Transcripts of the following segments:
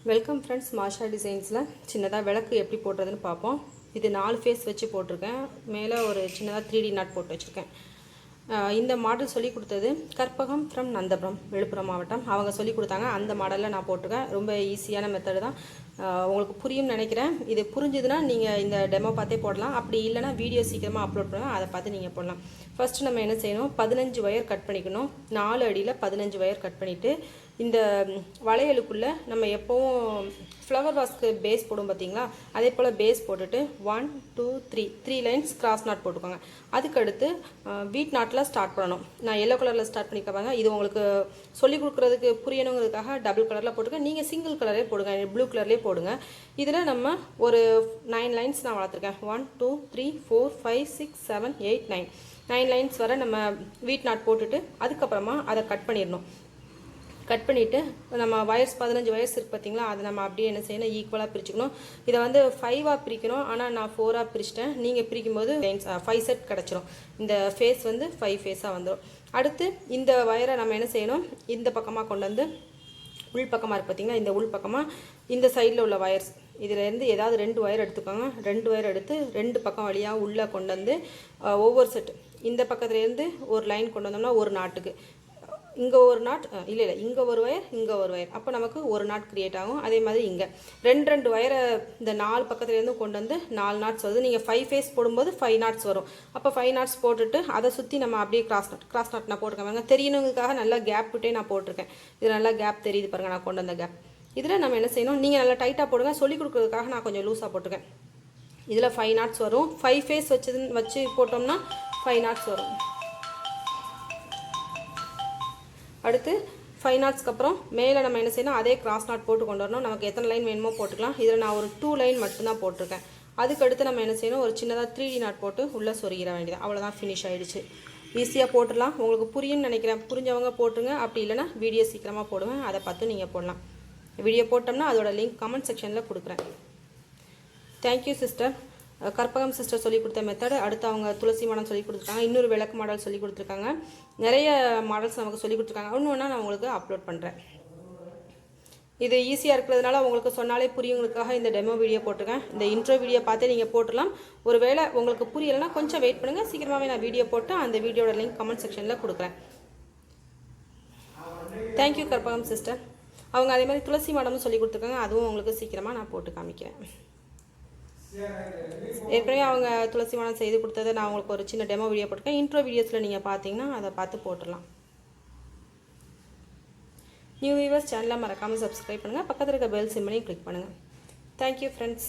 Welcome friends. மாஷா டிசைன்ஸில் சின்னதாக விளக்கு எப்படி போடுறதுன்னு பார்ப்போம். இது 4 ஃபேஸ் வச்சு போட்டிருக்கேன். மேலே ஒரு சின்னதாக 3D நாட் போட்டு வச்சுருக்கேன். இந்த மாடல் சொல்லி கொடுத்தது கற்பகம் ஃப்ரம் நந்தபுரம், விழுப்புரம் மாவட்டம். அவங்க சொல்லி கொடுத்தாங்க. அந்த மாடலில் நான் போட்டிருக்கேன். ரொம்ப ஈஸியான மெத்தடு தான். உங்களுக்கு புரியும்னு நினைக்கிறேன். இது புரிஞ்சுதுன்னா நீங்கள் இந்த டெமோ பார்த்தே போடலாம். அப்படி இல்லைனா வீடியோ சீக்கிரமாக அப்லோட் பண்ணுவேன், அதை பார்த்து நீங்கள் போடலாம். ஃபஸ்ட்டு நம்ம என்ன செய்யணும், 15 ஒயர் கட் பண்ணிக்கணும். 4 அடியில் 15 ஒயர் கட் பண்ணிவிட்டு இந்த வளையலுக்குள்ளே நம்ம எப்போவும் ஃப்ளவர் வாஸ்க்கு பேஸ் போடும் பார்த்தீங்களா, அதே போல் பேஸ் போட்டுட்டு 1 2 3 லைன்ஸ் கிராஸ் நாட் போட்டுக்கோங்க. அதுக்கடுத்து வீட் நாட்டில் ஸ்டார்ட் பண்ணணும். நான் எல்லோ கலரில் ஸ்டார்ட் பண்ணிக்கப்பாங்க. இது உங்களுக்கு சொல்லிக் கொடுக்குறதுக்கு புரியணுங்கிறதுக்காக டபுள் கலரில் போட்டுக்க. நீங்கள் சிங்கிள் கலரே போடுங்க, ப்ளூ கலர்லேயே போடுங்க. இதில் நம்ம ஒரு 9 லைன்ஸ் நான் வளர்த்துருக்கேன். 1 2 3 4 5 6 7 8 9 லைன்ஸ் வரை நம்ம வீட் நாட் போட்டுட்டு அதுக்கப்புறமா அதை கட் பண்ணிடணும். கட் பண்ணிவிட்டு நம்ம வயர்ஸ் 15 வயர்ஸ் இருக்குது பார்த்தீங்களா, அதை நம்ம அப்படியே என்ன செய்யணும், ஈக்குவலாக பிரிச்சுக்கணும். இதை வந்து 5ஆக பிரிக்கணும். ஆனால் நான் 4ஆக பிரிச்சிட்டேன். நீங்கள் பிரிக்கும்போது 5 செட் கிடச்சிரும். இந்த ஃபேஸ் வந்து 5 ஃபேஸாக வந்துடும். அடுத்து இந்த வயரை நம்ம என்ன செய்யணும், இந்த பக்கமாக கொண்டு வந்து உள் பக்கமாக இருக்குது பார்த்தீங்களா, இந்த உள் பக்கமாக இந்த சைடில் உள்ள வயர்ஸ் இதிலேருந்து ஏதாவது 2 ஒயர் எடுத்துக்கோங்க. 2 ஒயர் எடுத்து 2 பக்கம் வழியாக உள்ளே கொண்டு வந்து ஒவ்வொரு செட்டு இந்த பக்கத்துலேருந்து ஒரு லைன் கொண்டு வந்தோம்னா ஒரு நாட்டுக்கு இங்கே ஒரு நாட் இல்லை இங்கே ஒரு ஒயர், இங்கே ஒரு ஒயர், அப்போ நமக்கு ஒரு நாட் க்ரியேட் ஆகும். அதே மாதிரி இங்கே 2 ஒயரை இந்த 4 பக்கத்துலேருந்து கொண்டு வந்து 4 நாட்ஸ் வருது. நீங்கள் 5 ஃபேஸ் போடும்போது 5 நாட்ஸ் வரும். அப்போ 5 நாட்ஸ் போட்டுட்டு அதை சுற்றி நம்ம அப்படியே கிராஸ் நாட் நான் போட்டுருக்கேன். தெரியணுங்கிறதுக்காக நல்லா கேப் விட்டே நான் போட்டிருக்கேன். இது நல்லா கேப் தெரியுது பாருங்கள், நான் கொண்டு வந்த கேப். இதில் நம்ம என்ன செய்யணும், நீங்கள் நல்லா டைட்டாக போடுங்க. சொல்லிக் கொடுக்குறதுக்காக நான் கொஞ்சம் லூஸாக போட்டிருக்கேன். இதில் 5 நாட்ஸ் வரும். 5 ஃபேஸ் வச்சு போட்டோம்னா 5 நாட்ஸ் வரும். அடுத்து 5 நாட்ஸ்க்கு அப்புறம் மேலே நம்ம என்ன செய்யணும், அதே கிராஸ் நாட் போட்டு கொண்டு வரணும். நமக்கு எத்தனை லைன் வேணுமோ போட்டுக்கலாம். இதில் நான் ஒரு 2 லைன் மட்டும்தான் போட்டிருக்கேன். அதுக்கடுத்து நம்ம என்ன செய்யணும், ஒரு சின்னதாக 3D நாட் போட்டு உள்ளே சொருகிற வேண்டியது. அவ்வளோதான், ஃபினிஷ் ஆகிடுச்சு. ஈஸியாக போட்டுடலாம். உங்களுக்கு புரியும்னு நினைக்கிறேன். புரிஞ்சவங்க போட்டுருங்க. அப்படி இல்லைனா வீடியோ சீக்கிரமாக போடுவேன், அதை பார்த்து நீங்கள் போடலாம். வீடியோ போட்டோம்னா அதோட லிங்க் கமெண்ட் செக்ஷனில் கொடுக்குறேன். Thank you sister. கற்பகம் சிஸ்டர் சொல்லி கொடுத்த மெத்தட். அடுத்து அவங்க துளசி மாடல் சொல்லி கொடுத்துருக்காங்க. இன்னொரு விளக்கு மாடல் சொல்லி கொடுத்துருக்காங்க. நிறைய மாடல்ஸ் நமக்கு சொல்லி கொடுத்துருக்காங்க. ஒன்று நான் உங்களுக்கு அப்லோட் பண்ணுறேன். இது ஈஸியாக இருக்கிறதுனால உங்களுக்கு சொன்னாலே புரியுங்களுக்காக இந்த டெமோ வீடியோ போட்டிருக்கேன். இந்த இன்ட்ரோ வீடியோ பார்த்து நீங்கள் போட்டுடலாம். ஒரு வேளை உங்களுக்கு புரியலைன்னா கொஞ்சம் வெயிட் பண்ணுங்கள். சீக்கிரமாகவே நான் வீடியோ போட்டு அந்த வீடியோட லிங்க் கமெண்ட் செக்ஷனில் கொடுக்குறேன். Thank you Karpagam sister. அவங்க அதே மாதிரி துளசி மாடலும் சொல்லி கொடுத்துருக்காங்க. அதுவும் உங்களுக்கு சீக்கிரமாக நான் போட்டு காமிக்கிறேன். ஏற்கனவே அவங்க துளசி மாடல் செய்து கொடுத்ததை நான் உங்களுக்கு ஒரு சின்ன டெமோ வீடியோ போட்டிருக்கேன். இன்ட்ரோ வீடியோஸில் நீங்கள் பார்த்தீங்கன்னா அதை பார்த்து போட்டுடலாம். நியூ வியூவர்ஸ் சேனலை மறக்காமல் சப்ஸ்கிரைப் பண்ணுங்கள். பக்கத்தில் இருக்க பெல் சிம்பலையும் கிளிக் பண்ணுங்கள். Thank you friends.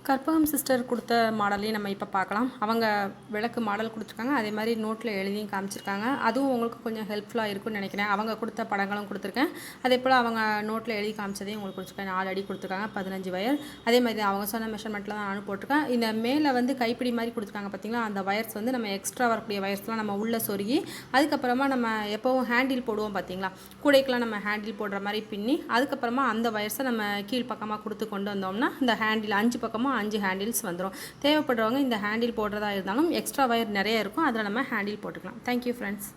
கற்பகம் சிஸ்டர் கொடுத்த மாடலையும் நம்ம இப்போ பார்க்கலாம். அவங்க விளக்கு மாடல் கொடுத்துருக்காங்க. அதே மாதிரி நோட்டில் எழுதியும் காமிச்சிருக்காங்க. அதுவும் உங்களுக்கு கொஞ்சம் ஹெல்ப்ஃபுல்லாக இருக்கும்னு நினைக்கிறேன். அவங்க கொடுத்த படங்களும் கொடுத்துருக்கேன். அதே போல் அவங்க நோட்டில் எழுதி காமிச்சதையும் உங்களுக்கு கொடுத்துருக்கேன். 4 அடி கொடுத்துருக்காங்க, 15 வயர். அதே மாதிரி அவங்க சொன்ன மெஷர்மெண்ட்டில் தான் நானும் போட்டிருக்கேன். இந்த மேலே வந்து கைப்பிடி மாதிரி கொடுத்துருக்காங்க பார்த்தீங்களா, அந்த வயர்ஸ் வந்து நம்ம எக்ஸ்ட்ரா வரக்கூடிய வயர்ஸ்லாம் நம்ம உள்ளே சொருகி அதுக்கப்புறமா நம்ம எப்போவும் ஹேண்டில் போடுவோம் பார்த்தீங்களா, கூடைக்கெலாம் நம்ம ஹேண்டில் போடுற மாதிரி பின்னி அதுக்கப்புறமா அந்த வயர்ஸை நம்ம கீழ் பக்கமாக கொடுத்து கொண்டு வந்தோம்னா இந்த ஹேண்டில் 5 பக்கமாக 5 ஹேண்டில்ஸ் வந்துடும். தேவைப்படுறவங்க இந்த ஹேண்டில் போடுறதா இருந்தாலும் எக்ஸ்ட்ரா வயர் நிறைய இருக்கும், அதில் நம்ம ஹேண்டில் போட்டுக்கலாம். Thank you friends.